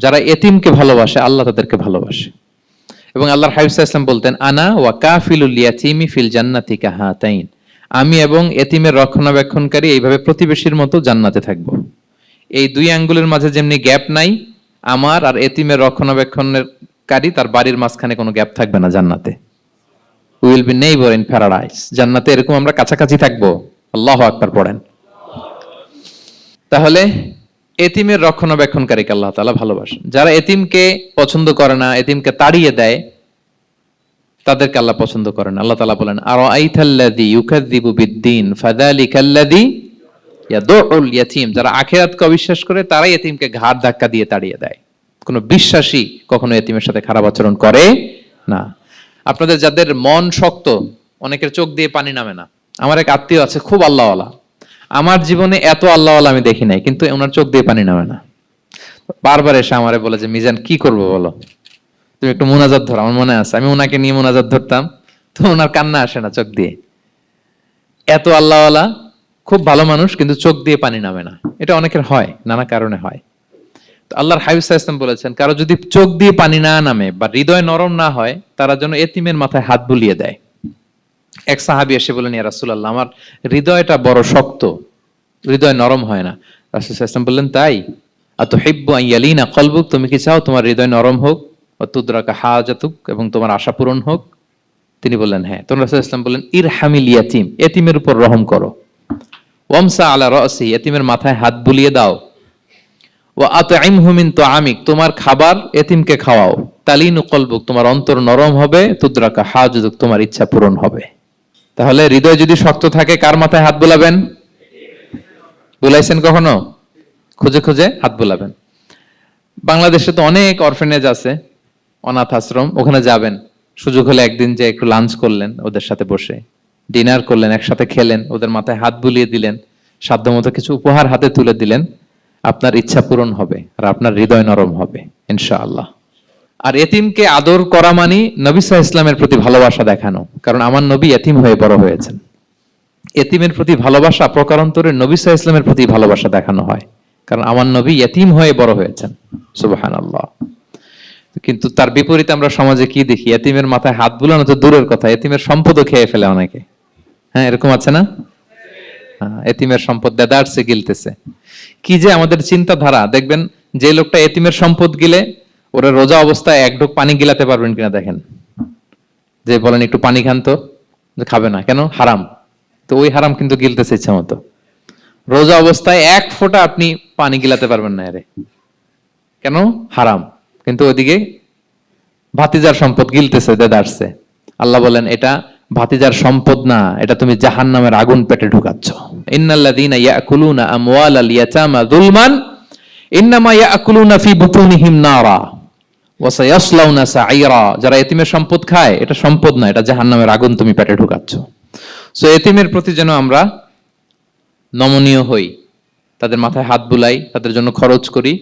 যারা এতিমকে ভালোবাসে আল্লাহ তাদেরকে ভালোবাসে। এবং আল্লাহর হাবিব সাল্লাল্লাহু আলাইহি ওয়াসাল্লাম বলতেন, আনা ওয়া কাফিলুল ইয়াতীমি ফিল জান্নাতি কাহাতাইন, আমি এবং এতিমের রক্ষণাবেক্ষণকারী এইভাবে প্রতিবেশীর মতো জান্নাতে থাকবো। এই দুই আঙ্গুলের মাঝে যেমনি গ্যাপ নাই, আমার আর এতিমের রক্ষণাবেক্ষণকারী তার বাড়ির মাঝখানে কোনো গ্যাপ থাকবে না জান্নাতে। We will be neighbour in paradise. জান্নাতে এরকম আমরা কাছাকাছি থাকবো। আল্লাহু আকবার পড়েন। তাহলে এতিমের রক্ষণাবেক্ষণকারীকে আল্লাহ তাআলা ভালোবাসেন। যারা এতিমকে পছন্দ করে না, এতিমকে তাড়িয়ে দেয়, তাদেরকে আল্লাহ পছন্দ করেন। আল্লাহ তাআলা বলেন, আরাআইতাল্লাযী ইউকাযযিবু বিদ্দীন ফাযালিকাল্লাযী ইয়াদুউল ইয়াতীম। যারা আখিরাতকে অবিশ্বাস করে তারাই এতিমকে ঘাড় ধাক্কা দিয়ে তাড়িয়ে দেয়। কোনো বিশ্বাসী কখনো এতিমের সাথে খারাপ আচরণ করে না। আপনাদের যাদের মন শক্ত, অনেকের চোখ দিয়ে পানি নামে না। আমার এক আত্মীয় আছে খুব আল্লাহওয়ালা, আমার জীবনে এত আল্লাহওয়ালা আমি দেখি নাই, কিন্তু ওনার চোখ দিয়ে পানি নামে না। বারবার এসে আমারে বলে যে, মিজান কি করবো বলো, তুমি একটু মুনাজাত ধরো। আমার মনে আছে আমি ওনাকে নিয়ে মুনাজাত ধরতাম, তো ওনার কান্না আসে না চোখ দিয়ে। এত আল্লাহওয়ালা, খুব ভালো মানুষ, কিন্তু চোখ দিয়ে পানি নামে না। এটা অনেকের হয়, নানা কারণে হয়। তো আল্লাহর হাবিব সাল্লাল্লাহু আলাইহি ওয়াসাল্লাম বলেছেন, কারো যদি চোখ দিয়ে পানি না নামে বা হৃদয় নরম না হয়, তারা যেন এতিমের মাথায় হাত বুলিয়ে দেয়। এক সাহাবী এসে বলেন, ইয়া রাসূলুল্লাহ, আমার হৃদয়টা বড় শক্ত, হৃদয় নরম হয় না। রাসূল সাল্লাল্লাহু আলাইহি ওয়াসাল্লাম বললেন, তাই? আতুহিব্বু আন ইয়ালিনা কলবুক, তুমি কি চাও তোমার হৃদয় নরম হোক, ওয়া তুদরাকা হাজাতুক, এবং তোমার আশা পূরণ হোক? তিনি বললেন, হ্যাঁ। তখন রাসূল সাল্লাল্লাহু আলাইহি ওয়াসাল্লাম বললেন, ইরহামিল ইয়াতীম, এতিমের উপর রহম করো। ওয়ামসা আলা রাসি, এতিমের মাথায় হাত বুলিয়ে দাও। ওয়া আতইমহু মিন তুআমিক, তোমার খাবার এতিমকে খাওয়াও। তালিনু কলবুক, তোমার অন্তর নরম হবে। তুদরাকা হাজাতুক, তোমার ইচ্ছা পূরণ হবে। তাহলে হৃদয় যদি শক্ত থাকে, কার মাথায় হাত বুলাবেন? বুলাইছেন কখনো? খুঁজে খুঁজে হাত বুলাবেন। বাংলাদেশে তো অনেক অরফেনেজ আছে, অনাথ আশ্রম, ওখানে যাবেন। সুযোগ হলে একদিন যে একটু লাঞ্চ করলেন ওদের সাথে বসে, ডিনার করলেন, একসাথে খেলেন, ওদের মাথায় হাত বুলিয়ে দিলেন, সাধ্যমতো কিছু উপহার হাতে তুলে দিলেন, আপনার ইচ্ছা পূরণ হবে আর আপনার হৃদয় নরম হবে ইনশাআল্লাহ। আর এতিমকে আদর করা মানে নবী সাল্লাল্লাহু আলাইহি ওয়াসাল্লামের প্রতি ভালোবাসা দেখানো। কারণ আমার নবী এতিম হয়ে বড় হয়েছেন। এতিমের প্রতি ভালোবাসা প্রকারান্তরে নবী সাল্লাল্লাহু আলাইহি ওয়াসাল্লামের প্রতি ভালোবাসা দেখানো হয়, কারণ আমার নবী এতিম হয়ে বড় হয়েছেন। সুবহানাল্লাহ। কিন্তু তার বিপরীতে আমরা সমাজে কি দেখি? এতিমের মাথায় হাত বুলানো তো দূরের কথা, এতিমের সম্পদও খেয়ে ফেলে অনেকে। হ্যাঁ, এরকম আছে না? এতিমের সম্পদ দেদারসে গিলতেছে। কি যে আমাদের চিন্তাধারা! দেখবেন যে লোকটা এতিমের সম্পদ গিলে, ওরা রোজা অবস্থায় এক ঢোক পানি গিলাতে পারবেন কিনা দেখেন। যে বলেন একটু পানি খান তো, খাবে না কেন? হারাম। তো ওই হারাম কিন্তু গিলতেছে ইচ্ছা মতো। রোজা অবস্থায় এক ফোঁটা আপনি পানি গিলাতে পারবেন না, এরে কেন? হারাম। কিন্তু ওইদিকে ভাতিজার সম্পদ গিলতেছে দেদারসে। আল্লাহ বলেন, এটা ভাতিজার সম্পদ না, এটা তুমি জাহান্নামের আগুন পেটে ঢুকাচ্ছ। ইন্নাল্লাযীনা ইয়াকুলুনা আমওয়ালাল ইয়াতামা যুলমান ইন্নামা ইয়াকুলুনা ফি বুতুনিহিম নারা ওয়া সায়াসলাউনা সাঈরা। যারা এতিমের সম্পদ খায়, এটা সম্পদ না, এটা জাহান্নামের আগুন তুমি পেটে ঢুকাচ্ছ। সো এতিমের প্রতি যেন আমরা নমনীয় হই, তাদের মাথায় হাত বুলাই, তাদের জন্য খরচ করি।